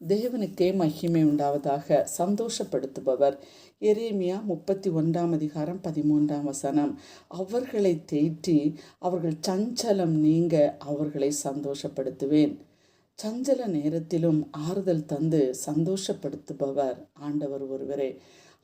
தேவனுக்கே மகிமை உண்டாவதாக. சந்தோஷப்படுத்துபவர். எரேமியா 31:13 அவர்களை தேற்றி அவர்கள் சஞ்சலம் நீங்க அவர்களை சந்தோஷப்படுத்துவேன். சஞ்சல நேரத்திலும் ஆறுதல் தந்து சந்தோஷப்படுத்துபவர் ஆண்டவர் ஒருவரே.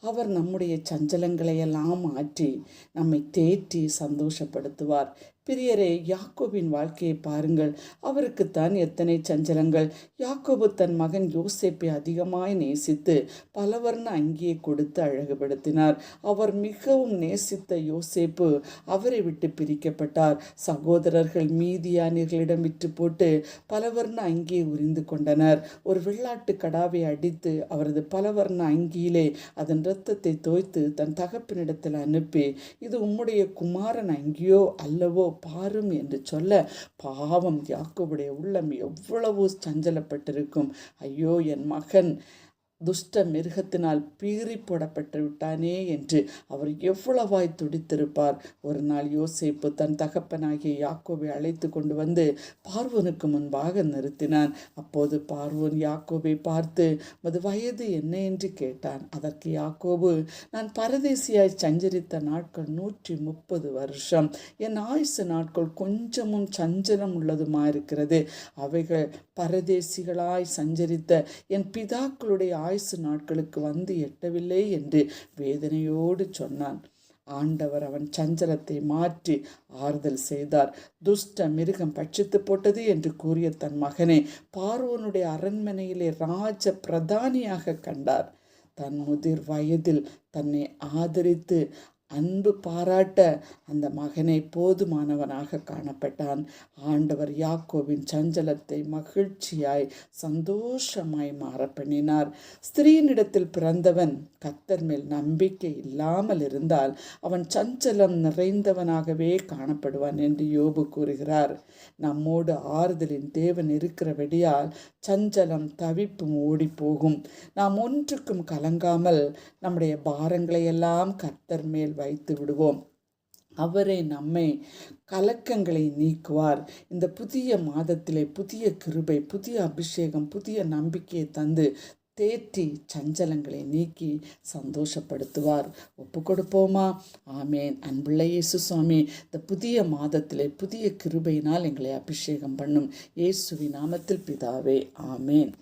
அவர் நம்முடைய சஞ்சலங்களையெல்லாம் மாற்றி நம்மை தேற்றி சந்தோஷப்படுத்துவார். பிரியரே, யாக்கோபின் வாழ்க்கையை பாருங்கள். அவருக்குத்தான் எத்தனை சஞ்சலங்கள். யாக்கோபு தன் மகன் யோசேப்பை அதிகமாய் நேசித்து பலவர்ண அங்கியை கொடுத்து அழகுபடுத்தினார். அவர் மிகவும் நேசித்த யோசேப்பு அவரை விட்டு பிரிக்கப்பட்டார். சகோதரர்கள் மீதியானியர்களிடம் விற்று போட்டு பலவர்ண அங்கியை உரிந்து கொண்டனர். ஒரு வெள்ளாட்டு கடாவை அடித்து அவரது பலவர்ண அங்கியிலே அதன் இரத்தத்தை தோய்த்து தன் தகப்பனிடத்தில் அனுப்பி, இது உம்முடைய குமாரன் அங்கியோ அல்லவோ பாரும் என்று சொல்ல, பாவம் யாக்கோபுடைய உள்ளம் எவ்வளவு சஞ்சலப்பட்டிருக்கும். ஐயோ, என் மகன் துஷ்ட மிருகத்தினால் பீறி போடப்பட்டு விட்டானே என்று அவர் எவ்வளவாய் துடித்திருப்பார். ஒரு நாள் யோசேப்பு தன் தகப்பனாகிய யாக்கோபை அழைத்து கொண்டு வந்து பார்வோனுக்கு முன்பாக நிறுத்தினான். அப்போது பார்வோன் யாக்கோபை பார்த்து, உமது வயது என்ன என்று கேட்டான். அதற்கு யாக்கோபு, நான் பரதேசியாய் சஞ்சரித்த நாட்கள் 130 வருஷம். என் ஆயுசு நாட்கள் கொஞ்சமும் சஞ்சலம் உள்ளதுமாயிருக்கிறது. அவைகள் பரதேசிகளாய் சஞ்சரித்த என் பிதாக்களுடைய ஆயுசு நாட்களுக்கு வந்து எட்டவில்லை என்று வேதனையோடு சொன்னான். ஆண்டவர் அவன் சஞ்சலத்தை மாற்றி ஆறுதல் செய்தார். துஷ்ட மிருகம் பட்சித்து போட்டது என்று கூறிய தன் மகனை பார்வோனுடைய அரண்மனையிலே ராஜ பிரதானியாக கண்டார். தன் முதிர் வயதில் தன்னை ஆதரித்து அன்பு பாராட்ட அந்த மகனை போதுமானவனாக காணப்பட்டான். ஆண்டவர் யாக்கோபின் சஞ்சலத்தை மகிழ்ச்சியாய் சந்தோஷமாய் மாற பண்ணினார். ஸ்திரீனிடத்தில் பிறந்தவன் கர்த்தர் மேல் நம்பிக்கை இல்லாமல் இருந்தால் அவன் சஞ்சலம் நிறைந்தவனாகவே காணப்படுவான் என்று யோபு கூறுகிறார். நம்மோடு ஆறுதலின் தேவன் இருக்கிறபடியால் சஞ்சலம் தவிப்பும் ஓடி போகும். நாம் ஒன்றுக்கும் கலங்காமல் நம்முடைய பாரங்களை எல்லாம் கர்த்தர் மேல் வைத்து விடுவோம். அவரே நம்மை கலக்கங்களை நீக்குவார். இந்த புதிய மாதத்திலே புதிய கிருபை, புதிய அபிஷேகம், புதிய நம்பிக்கையை தந்து தேற்றி சஞ்சலங்களை நீக்கி சந்தோஷப்படுத்துவார். ஒப்பு கொடுப்போமா? ஆமேன். அன்புள்ள இயேசு சுவாமி, இந்த புதிய மாதத்திலே புதிய கிருபையினால் எங்களை அபிஷேகம் பண்ணும். இயேசுவின் நாமத்தில் பிதாவே, ஆமேன்.